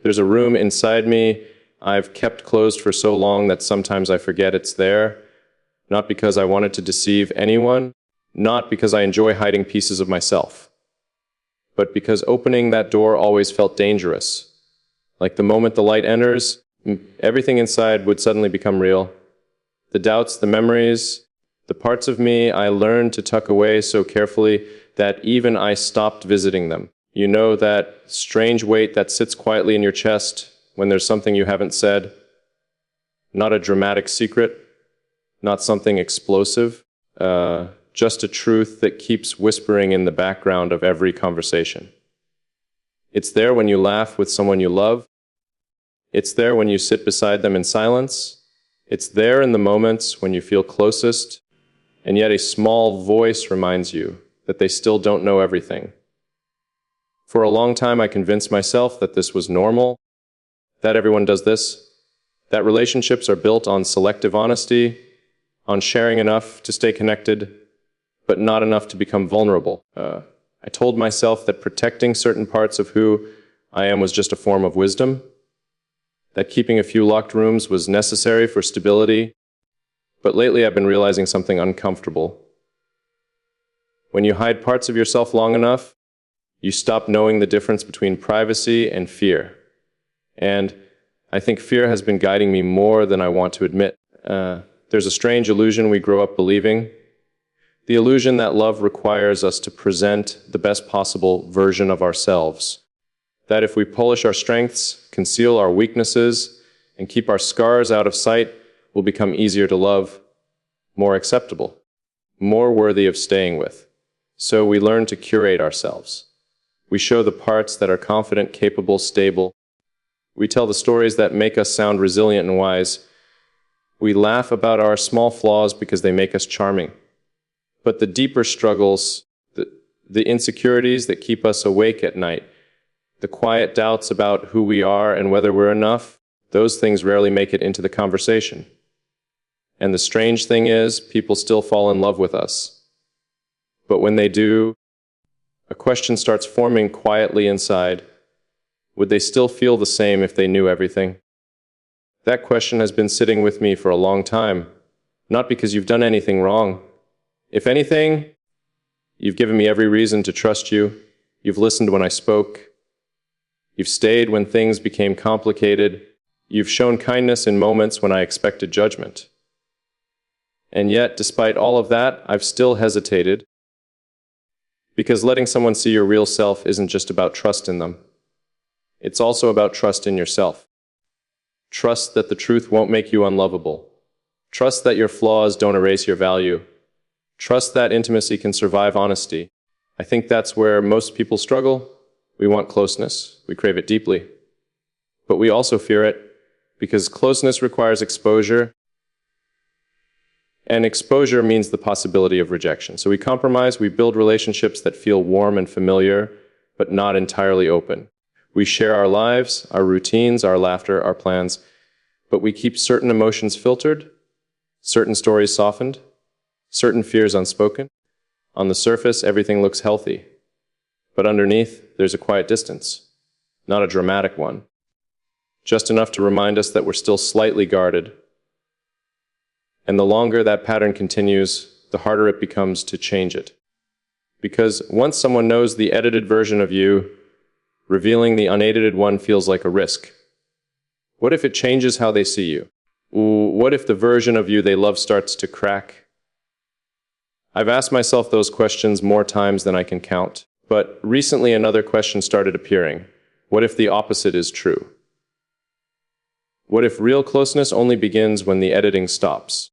There's a room inside me I've kept closed for so long that sometimes I forget it's there, not because I wanted to deceive anyone, not because I enjoy hiding pieces of myself, but because opening that door always felt dangerous. Like the moment the light enters, everything inside would suddenly become real. The doubts, the memories, the parts of me I learned to tuck away so carefully that even I stopped visiting them. You know that strange weight that sits quietly in your chest when there's something you haven't said? Not a dramatic secret, not something explosive, just a truth that keeps whispering in the background of every conversation. It's there when you laugh with someone you love. It's there when you sit beside them in silence. It's there in the moments when you feel closest, and yet a small voice reminds you that they still don't know everything. For a long time, I convinced myself that this was normal, that everyone does this, that relationships are built on selective honesty, on sharing enough to stay connected, but not enough to become vulnerable. I told myself that protecting certain parts of who I am was just a form of wisdom, that keeping a few locked rooms was necessary for stability, but lately I've been realizing something uncomfortable. When you hide parts of yourself long enough, you stop knowing the difference between privacy and fear. And I think fear has been guiding me more than I want to admit. There's a strange illusion we grow up believing. The illusion that love requires us to present the best possible version of ourselves. That if we polish our strengths, conceal our weaknesses, and keep our scars out of sight, we'll become easier to love, more acceptable, more worthy of staying with. So we learn to curate ourselves. We show the parts that are confident, capable, stable. We tell the stories that make us sound resilient and wise. We laugh about our small flaws because they make us charming. But the deeper struggles, the insecurities that keep us awake at night, the quiet doubts about who we are and whether we're enough, those things rarely make it into the conversation. And the strange thing is, people still fall in love with us. But when they do, a question starts forming quietly inside. Would they still feel the same if they knew everything? That question has been sitting with me for a long time, not because you've done anything wrong. If anything, you've given me every reason to trust you. You've listened when I spoke. You've stayed when things became complicated. You've shown kindness in moments when I expected judgment. And yet, despite all of that, I've still hesitated. Because letting someone see your real self isn't just about trust in them. It's also about trust in yourself. Trust that the truth won't make you unlovable. Trust that your flaws don't erase your value. Trust that intimacy can survive honesty. I think that's where most people struggle. We want closeness. We crave it deeply. But we also fear it because closeness requires exposure. And exposure means the possibility of rejection. So we compromise, we build relationships that feel warm and familiar, but not entirely open. We share our lives, our routines, our laughter, our plans, but we keep certain emotions filtered, certain stories softened, certain fears unspoken. On the surface, everything looks healthy, but underneath, there's a quiet distance, not a dramatic one, just enough to remind us that we're still slightly guarded. And the longer that pattern continues, the harder it becomes to change it. Because once someone knows the edited version of you, revealing the unedited one feels like a risk. What if it changes how they see you? What if the version of you they love starts to crack? I've asked myself those questions more times than I can count. But recently another question started appearing. What if the opposite is true? What if real closeness only begins when the editing stops?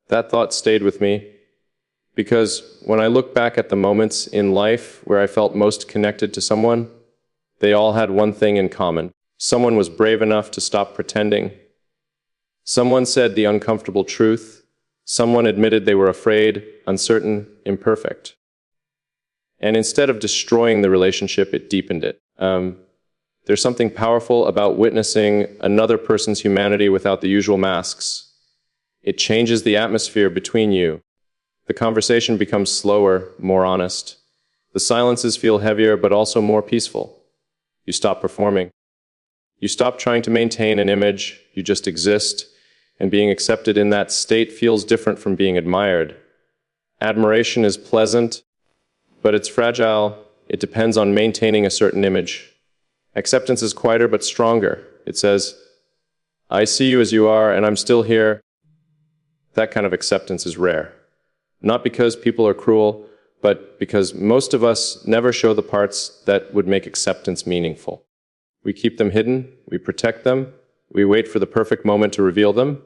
That thought stayed with me because when I look back at the moments in life where I felt most connected to someone, they all had one thing in common. Someone was brave enough to stop pretending. Someone said the uncomfortable truth. Someone admitted they were afraid, uncertain, imperfect. And instead of destroying the relationship, it deepened it. There's something powerful about witnessing another person's humanity without the usual masks. It changes the atmosphere between you. The conversation becomes slower, more honest. The silences feel heavier, but also more peaceful. You stop performing. You stop trying to maintain an image, you just exist, and being accepted in that state feels different from being admired. Admiration is pleasant, but it's fragile. It depends on maintaining a certain image. Acceptance is quieter but stronger. It says, I see you as you are, and I'm still here. That kind of acceptance is rare. Not because people are cruel, but because most of us never show the parts that would make acceptance meaningful. We keep them hidden, we protect them, we wait for the perfect moment to reveal them,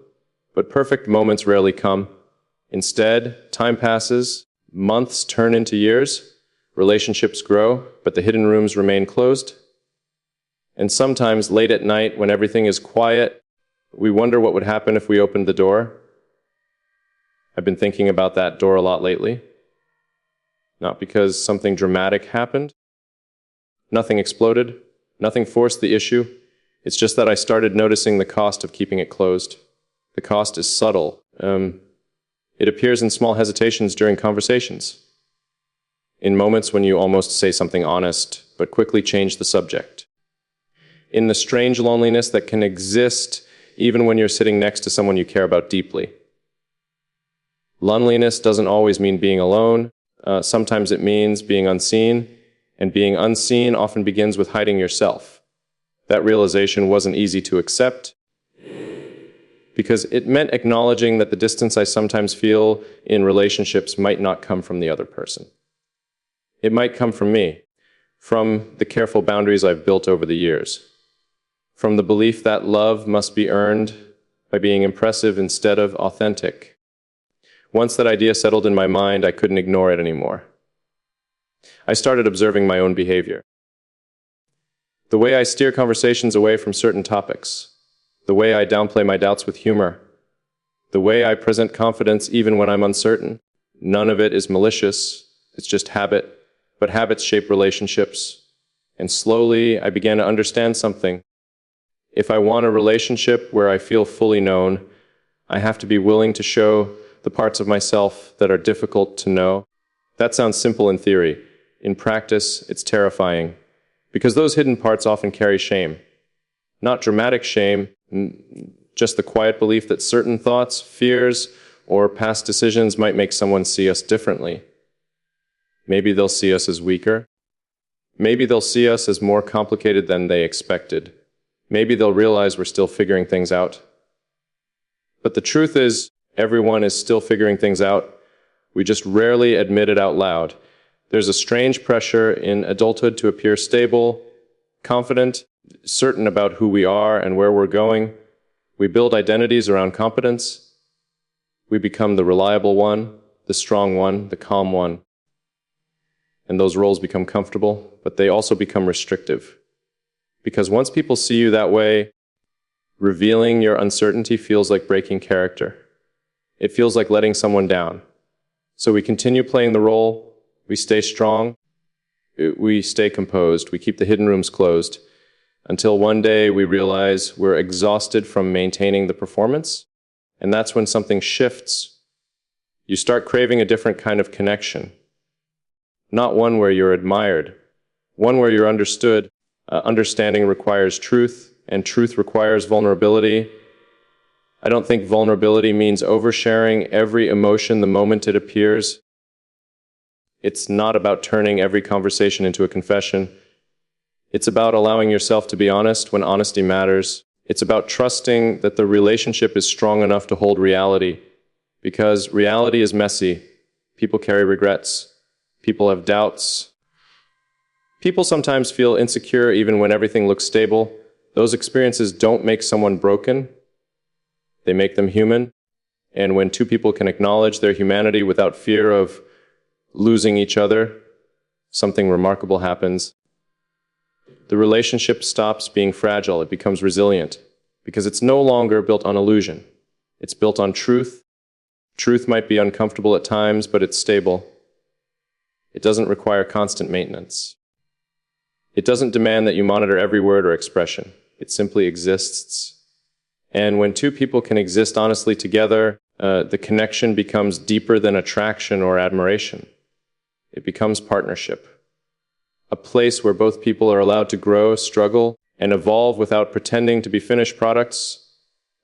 but perfect moments rarely come. Instead, time passes, months turn into years, relationships grow, but the hidden rooms remain closed. And sometimes, late at night, when everything is quiet, we wonder what would happen if we opened the door. I've been thinking about that door a lot lately. Not because something dramatic happened. Nothing exploded. Nothing forced the issue. It's just that I started noticing the cost of keeping it closed. The cost is subtle. It appears in small hesitations during conversations. In moments when you almost say something honest, but quickly change the subject. In the strange loneliness that can exist even when you're sitting next to someone you care about deeply. Loneliness doesn't always mean being alone. Sometimes it means being unseen, and being unseen often begins with hiding yourself. That realization wasn't easy to accept, because it meant acknowledging that the distance I sometimes feel in relationships might not come from the other person. It might come from me, from the careful boundaries I've built over the years, from the belief that love must be earned by being impressive instead of authentic. Once that idea settled in my mind, I couldn't ignore it anymore. I started observing my own behavior. The way I steer conversations away from certain topics, the way I downplay my doubts with humor, the way I present confidence even when I'm uncertain. None of it is malicious, it's just habit, but habits shape relationships. And slowly, I began to understand something. If I want a relationship where I feel fully known, I have to be willing to show the parts of myself that are difficult to know. That sounds simple in theory. In practice, it's terrifying, because those hidden parts often carry shame. Not dramatic shame, just the quiet belief that certain thoughts, fears, or past decisions might make someone see us differently. Maybe they'll see us as weaker. Maybe they'll see us as more complicated than they expected. Maybe they'll realize we're still figuring things out. But the truth is, everyone is still figuring things out. We just rarely admit it out loud. There's a strange pressure in adulthood to appear stable, confident, certain about who we are and where we're going. We build identities around competence. We become the reliable one, the strong one, the calm one. And those roles become comfortable, but they also become restrictive. Because once people see you that way, revealing your uncertainty feels like breaking character. It feels like letting someone down. So we continue playing the role, we stay strong, we stay composed, we keep the hidden rooms closed, until one day we realize we're exhausted from maintaining the performance, and that's when something shifts. You start craving a different kind of connection. Not one where you're admired, one where you're understood. Understanding requires truth, and truth requires vulnerability. I don't think vulnerability means oversharing every emotion the moment it appears. It's not about turning every conversation into a confession. It's about allowing yourself to be honest when honesty matters. It's about trusting that the relationship is strong enough to hold reality. Because reality is messy. People carry regrets. People have doubts. People sometimes feel insecure even when everything looks stable. Those experiences don't make someone broken. They make them human. And when two people can acknowledge their humanity without fear of losing each other, something remarkable happens. The relationship stops being fragile. It becomes resilient because it's no longer built on illusion. It's built on truth. Truth might be uncomfortable at times, but it's stable. It doesn't require constant maintenance. It doesn't demand that you monitor every word or expression. It simply exists. And when two people can exist honestly together, the connection becomes deeper than attraction or admiration. It becomes partnership. A place where both people are allowed to grow, struggle, and evolve without pretending to be finished products.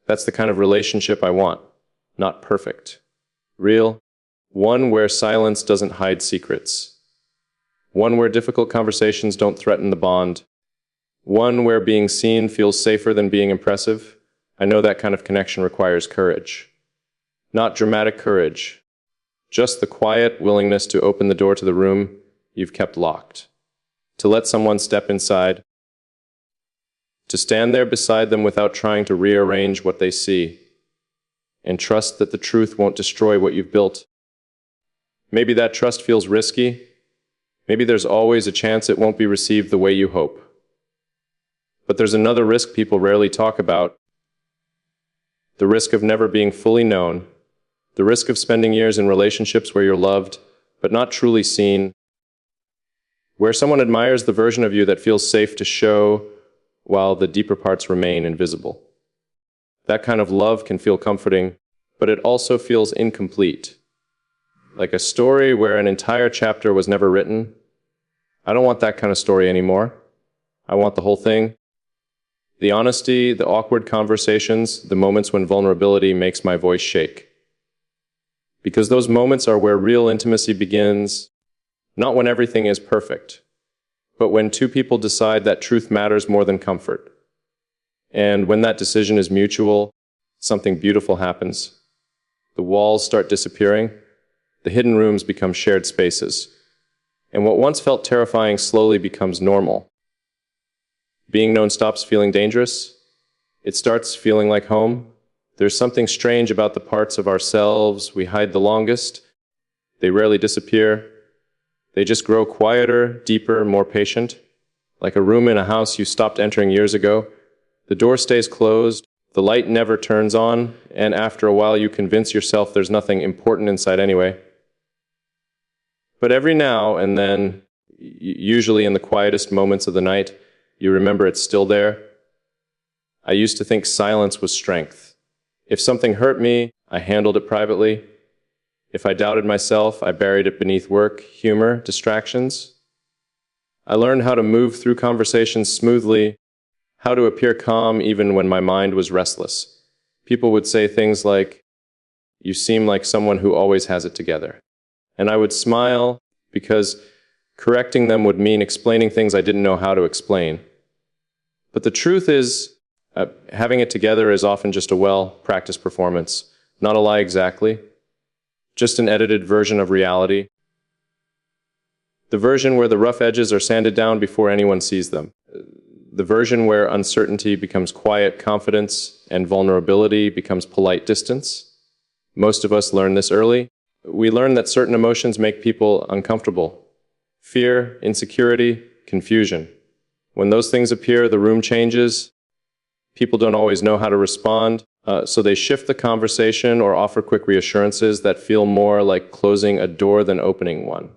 That's the kind of relationship I want. Not perfect. Real. One where silence doesn't hide secrets. One where difficult conversations don't threaten the bond. One where being seen feels safer than being impressive. I know that kind of connection requires courage. Not dramatic courage. Just the quiet willingness to open the door to the room you've kept locked. To let someone step inside. To stand there beside them without trying to rearrange what they see. And trust that the truth won't destroy what you've built. Maybe that trust feels risky. Maybe there's always a chance it won't be received the way you hope. But there's another risk people rarely talk about. The risk of never being fully known. The risk of spending years in relationships where you're loved, but not truly seen. Where someone admires the version of you that feels safe to show, while the deeper parts remain invisible. That kind of love can feel comforting, but it also feels incomplete. Like a story where an entire chapter was never written. I don't want that kind of story anymore. I want the whole thing. The honesty, the awkward conversations, the moments when vulnerability makes my voice shake. Because those moments are where real intimacy begins, not when everything is perfect, but when two people decide that truth matters more than comfort. And when that decision is mutual, something beautiful happens. The walls start disappearing. The hidden rooms become shared spaces. And what once felt terrifying slowly becomes normal. Being known stops feeling dangerous. It starts feeling like home. There's something strange about the parts of ourselves we hide the longest. They rarely disappear. They just grow quieter, deeper, more patient. Like a room in a house you stopped entering years ago. The door stays closed, the light never turns on, and after a while you convince yourself there's nothing important inside anyway. But every now and then, usually in the quietest moments of the night, you remember it's still there. I used to think silence was strength. If something hurt me, I handled it privately. If I doubted myself, I buried it beneath work, humor, distractions. I learned how to move through conversations smoothly, how to appear calm even when my mind was restless. People would say things like, "You seem like someone who always has it together." And I would smile because correcting them would mean explaining things I didn't know how to explain. But the truth is, having it together is often just a well-practiced performance, not a lie exactly. Just an edited version of reality. The version where the rough edges are sanded down before anyone sees them. The version where uncertainty becomes quiet confidence and vulnerability becomes polite distance. Most of us learn this early. We learn that certain emotions make people uncomfortable. Fear, insecurity, confusion. When those things appear, the room changes. People don't always know how to respond. So they shift the conversation or offer quick reassurances that feel more like closing a door than opening one.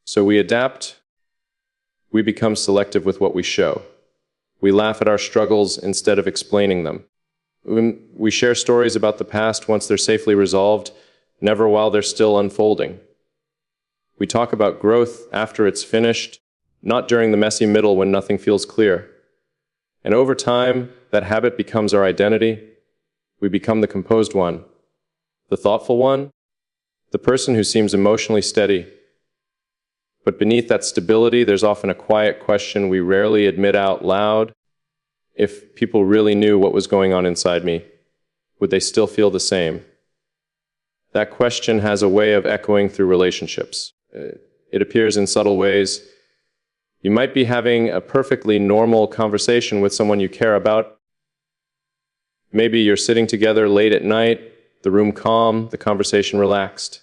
So we adapt. We become selective with what we show. We laugh at our struggles instead of explaining them. We share stories about the past once they're safely resolved, never while they're still unfolding. We talk about growth after it's finished, not during the messy middle when nothing feels clear. And over time, that habit becomes our identity. We become the composed one, the thoughtful one, the person who seems emotionally steady. But beneath that stability, there's often a quiet question we rarely admit out loud. If people really knew what was going on inside me, would they still feel the same? That question has a way of echoing through relationships. It appears in subtle ways. You might be having a perfectly normal conversation with someone you care about. Maybe you're sitting together late at night, the room calm, the conversation relaxed.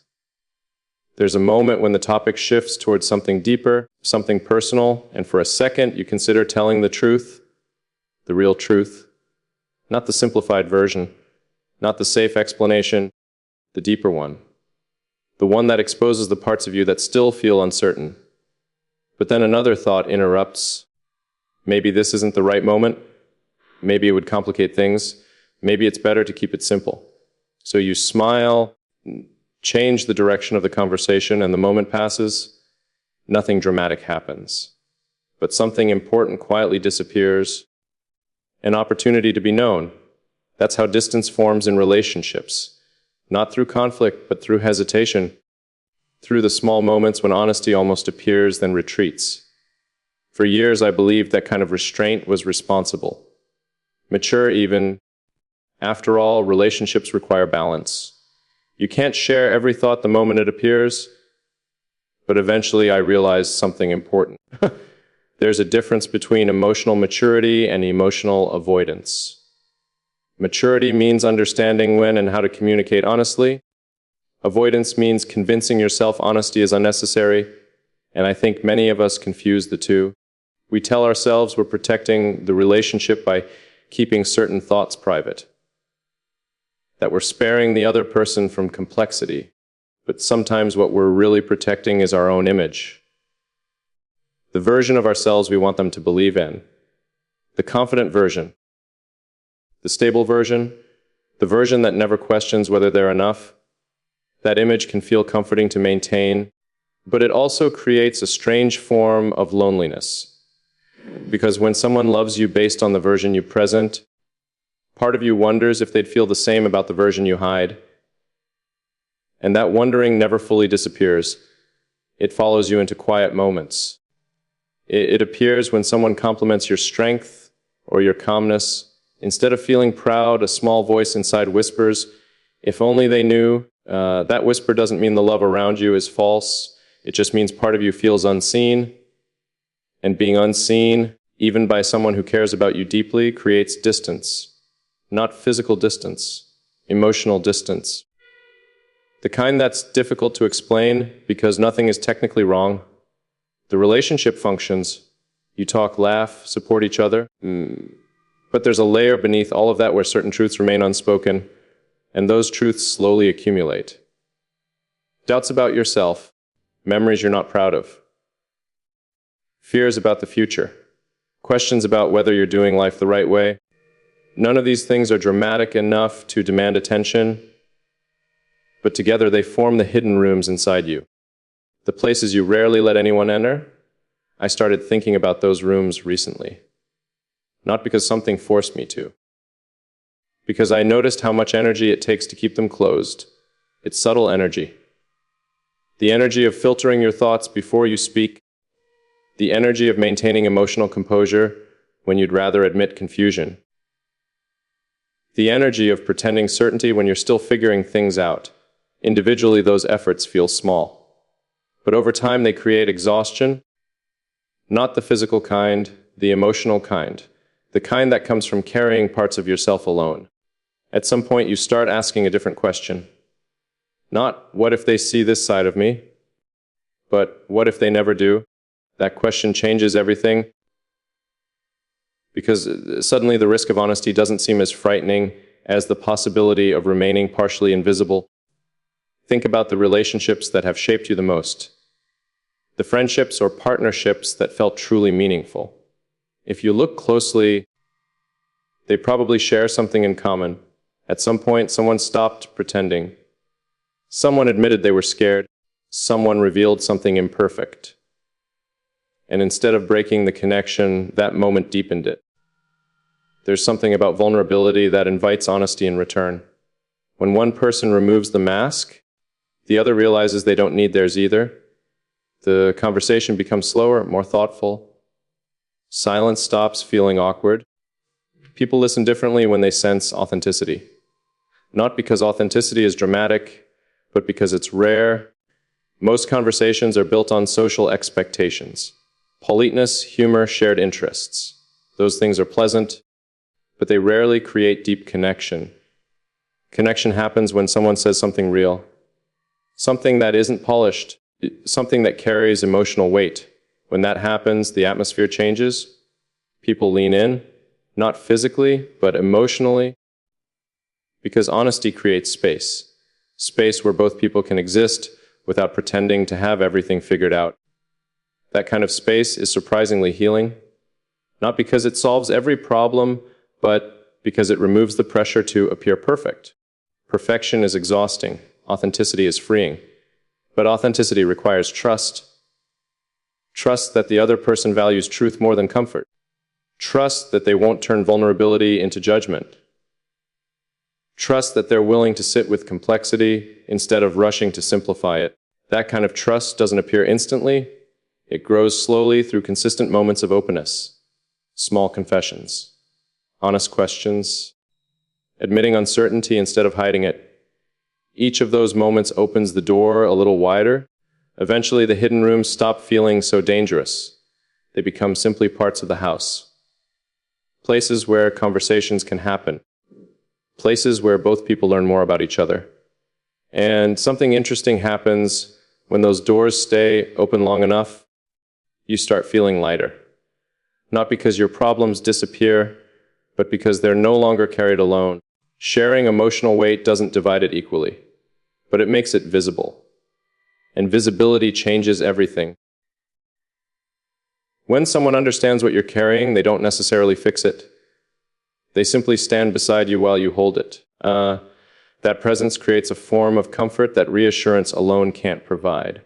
There's a moment when the topic shifts towards something deeper, something personal, and for a second you consider telling the truth, the real truth. Not the simplified version, not the safe explanation, the deeper one. The one that exposes the parts of you that still feel uncertain. But then another thought interrupts. Maybe this isn't the right moment. Maybe it would complicate things. Maybe it's better to keep it simple. So you smile, change the direction of the conversation, and the moment passes. Nothing dramatic happens. but something important quietly disappears. An opportunity to be known. That's how distance forms in relationships. Not through conflict, but through hesitation. Through the small moments when honesty almost appears, then retreats. For years, I believed that kind of restraint was responsible. Mature even. After all, relationships require balance. You can't share every thought the moment it appears. But eventually I realized something important. There's a difference between emotional maturity and emotional avoidance. Maturity means understanding when and how to communicate honestly. Avoidance means convincing yourself honesty is unnecessary, and I think many of us confuse the two. We tell ourselves we're protecting the relationship by keeping certain thoughts private, that we're sparing the other person from complexity. But sometimes what we're really protecting is our own image. The version of ourselves we want them to believe in. The confident version. The stable version. The version that never questions whether they're enough. That image can feel comforting to maintain, but it also creates a strange form of loneliness. Because when someone loves you based on the version you present, part of you wonders if they'd feel the same about the version you hide. And that wondering never fully disappears. It follows you into quiet moments. It appears when someone compliments your strength or your calmness. Instead of feeling proud, a small voice inside whispers, if only they knew. That whisper doesn't mean the love around you is false. It just means part of you feels unseen. And being unseen, even by someone who cares about you deeply, creates distance. Not physical distance, emotional distance. The kind that's difficult to explain because nothing is technically wrong. The relationship functions. You talk, laugh, support each other. But there's a layer beneath all of that where certain truths remain unspoken, and those truths slowly accumulate. Doubts about yourself, memories you're not proud of, fears about the future, questions about whether you're doing life the right way. None of these things are dramatic enough to demand attention, but together they form the hidden rooms inside you. The places you rarely let anyone enter. I started thinking about those rooms recently. Not because something forced me to. Because I noticed how much energy it takes to keep them closed. It's subtle energy. The energy of filtering your thoughts before you speak. The energy of maintaining emotional composure when you'd rather admit confusion. The energy of pretending certainty when you're still figuring things out. Individually, those efforts feel small. But over time, they create exhaustion. Not the physical kind, the emotional kind. The kind that comes from carrying parts of yourself alone. At some point, you start asking a different question. Not, what if they see this side of me? But, what if they never do? That question changes everything. Because suddenly the risk of honesty doesn't seem as frightening as the possibility of remaining partially invisible. Think about the relationships that have shaped you the most. The friendships or partnerships that felt truly meaningful. If you look closely, they probably share something in common. At some point, someone stopped pretending. Someone admitted they were scared. Someone revealed something imperfect. And instead of breaking the connection, that moment deepened it. There's something about vulnerability that invites honesty in return. When one person removes the mask, the other realizes they don't need theirs either. The conversation becomes slower, more thoughtful. Silence stops feeling awkward. People listen differently when they sense authenticity. Not because authenticity is dramatic, but because it's rare. Most conversations are built on social expectations. Politeness, humor, shared interests. Those things are pleasant, but they rarely create deep connection. Connection happens when someone says something real. Something that isn't polished. Something that carries emotional weight. When that happens, the atmosphere changes. People lean in, not physically, but emotionally. Because honesty creates space. Space where both people can exist without pretending to have everything figured out. That kind of space is surprisingly healing. Not because it solves every problem, but because it removes the pressure to appear perfect. Perfection is exhausting. Authenticity is freeing. But authenticity requires trust. Trust that the other person values truth more than comfort. Trust that they won't turn vulnerability into judgment. Trust that they're willing to sit with complexity instead of rushing to simplify it. That kind of trust doesn't appear instantly. It grows slowly through consistent moments of openness, small confessions, honest questions, admitting uncertainty instead of hiding it. Each of those moments opens the door a little wider. Eventually, the hidden rooms stop feeling so dangerous. They become simply parts of the house. Places where conversations can happen. Places where both people learn more about each other. And something interesting happens when those doors stay open long enough. You start feeling lighter. Not because your problems disappear, but because they're no longer carried alone. Sharing emotional weight doesn't divide it equally, but it makes it visible. And visibility changes everything. When someone understands what you're carrying, they don't necessarily fix it. They simply stand beside you while you hold it. That presence creates a form of comfort that reassurance alone can't provide,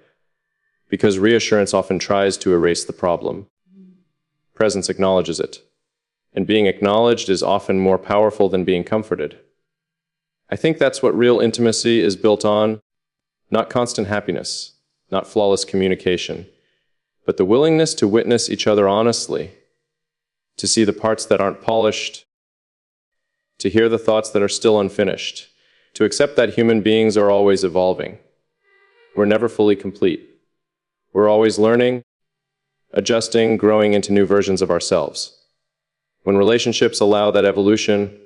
because reassurance often tries to erase the problem. Presence acknowledges it, and being acknowledged is often more powerful than being comforted. I think that's what real intimacy is built on. Not constant happiness, not flawless communication, but the willingness to witness each other honestly, to see the parts that aren't polished, to hear the thoughts that are still unfinished, to accept that human beings are always evolving. We're never fully complete. We're always learning, adjusting, growing into new versions of ourselves. When relationships allow that evolution,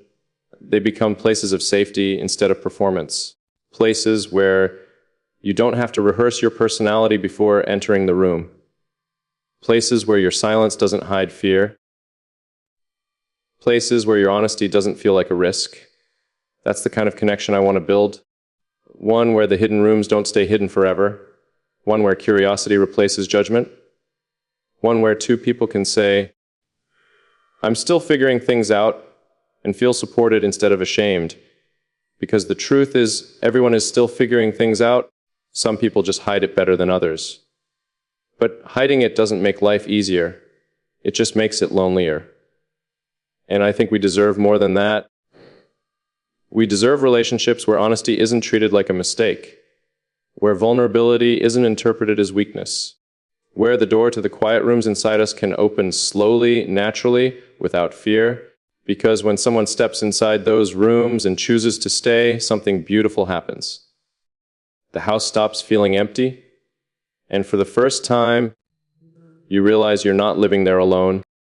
they become places of safety instead of performance, places where you don't have to rehearse your personality before entering the room. Places where your silence doesn't hide fear. Places where your honesty doesn't feel like a risk. That's the kind of connection I want to build. One where the hidden rooms don't stay hidden forever. One where curiosity replaces judgment. One where two people can say, "I'm still figuring things out," and feel supported instead of ashamed. Because the truth is, everyone is still figuring things out. Some people just hide it better than others. But hiding it doesn't make life easier. It just makes it lonelier. And I think we deserve more than that. We deserve relationships where honesty isn't treated like a mistake, where vulnerability isn't interpreted as weakness, where the door to the quiet rooms inside us can open slowly, naturally, without fear. Because when someone steps inside those rooms and chooses to stay, something beautiful happens. The house stops feeling empty, and for the first time, you realize you're not living there alone.